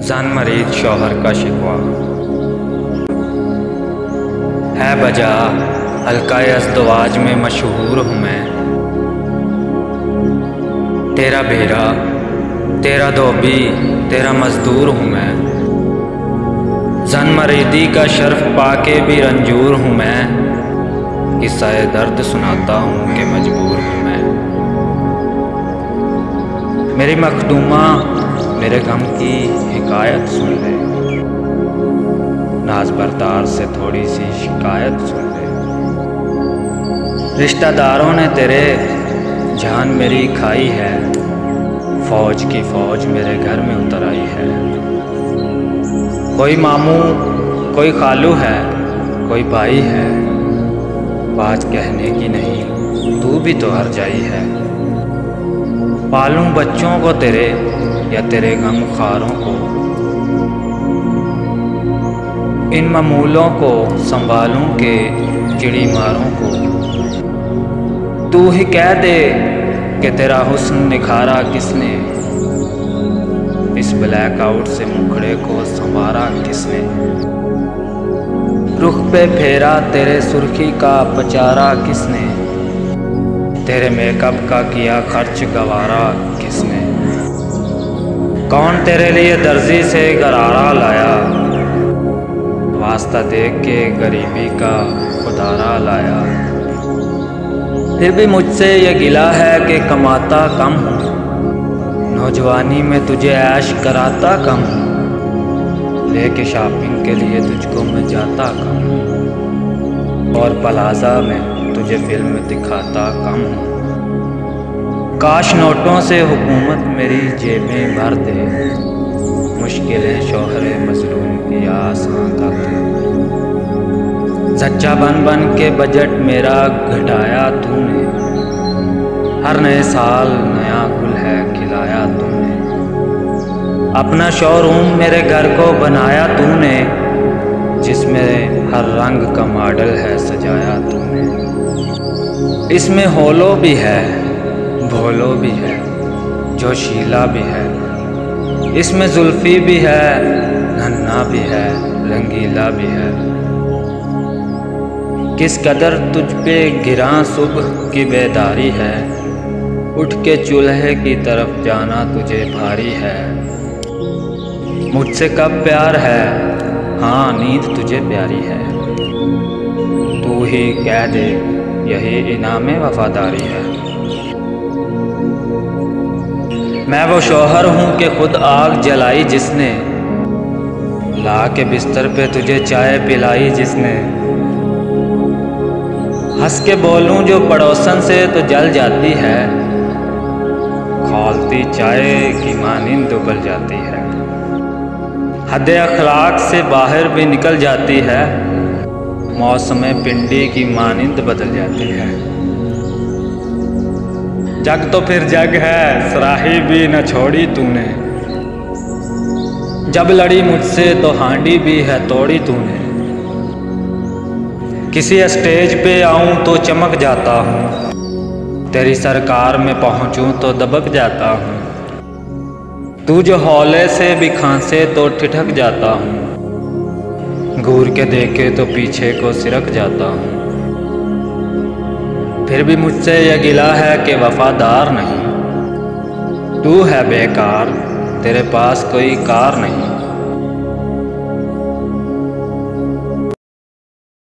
जन मरीज शौहर का शिकवा है बजा हल्का अज़दवाज में मशहूर हूँ मैं। तेरा बेरा तेरा धोबी तेरा मजदूर हूँ मैं। जन मरीदी का शर्फ पाके भी रंजूर हूँ मैं। किस्सा दर्द सुनाता हूँ कि मजबूर हूँ मैं। मेरी मखदूमा मेरे गम की हिकायत सुन ले, नाज बरदार से थोड़ी सी शिकायत सुन ले। रिश्तेदारों ने तेरे जान मेरी खाई है, फौज की फौज मेरे घर में उतर आई है। कोई मामू कोई खालू है कोई भाई है, बात कहने की नहीं तू भी तो हर जाई है। पालूं बच्चों को तेरे या तेरे गम खारों को, इन मामूलों को संभालूं के चिड़ी मारों को। तू ही कह दे कि तेरा हुस्न निखारा किसने, इस ब्लैक आउट से मुखड़े को संवारा किसने। रुख पे फेरा तेरे सुर्खी का पचारा किसने, तेरे मेकअप का किया खर्च गवारा किसने। कौन तेरे लिए दर्जी से गरारा लाया, वास्ता देख के गरीबी का खुदारा लाया। फिर भी मुझसे ये गिला है कि कमाता कम हूँ, नौजवानी में तुझे ऐश कराता कम हूँ। लेके शॉपिंग के लिए तुझको मैं जाता कम हूँ, और प्लाजा में तुझे फिल्म दिखाता कम हूँ। काश नोटों से हुकूमत मेरी जेबें भर दे, मुश्किलें शौहरे मजलूम की आसान कर दे। सच्चा बन बन के बजट मेरा घटाया तूने, हर नए साल नया गुल है खिलाया तूने। अपना शोरूम मेरे घर को बनाया तूने, जिसमें हर रंग का मॉडल है सजाया तूने। इसमें होलो भी है भोलो भी है जोशीला भी है, इसमें जुल्फी भी है नन्हा भी है रंगीला भी है। किस कदर तुझ पे गिरा सुबह की बेदारी है, उठ के चूल्हे की तरफ जाना तुझे भारी है। मुझसे कब प्यार है हाँ नींद तुझे प्यारी है, तू ही कह दे यही इनाम वफादारी है। मैं वो शौहर हूँ कि खुद आग जलाई जिसने, ला के बिस्तर पे तुझे चाय पिलाई जिसने। हंस के बोलूं जो पड़ोसन से तो जल जाती है, खौलती चाय की मानिंद उबल जाती है। हद अखलाक से बाहर भी निकल जाती है, मौसम पिंडी की मानिंद बदल जाती है। जग तो फिर जग है सराही भी न छोड़ी तूने, जब लड़ी मुझसे तो हांडी भी है तोड़ी तूने। किसी स्टेज पे आऊं तो चमक जाता हूँ, तेरी सरकार में पहुंचूं तो दबक जाता हूँ। तू जो हौले से भी खांसे तो ठिठक जाता हूँ, घूर के देखे तो पीछे को सिरक जाता हूँ। फिर भी मुझसे यह गिला है कि वफादार नहीं, तू है बेकार तेरे पास कोई कार नहीं।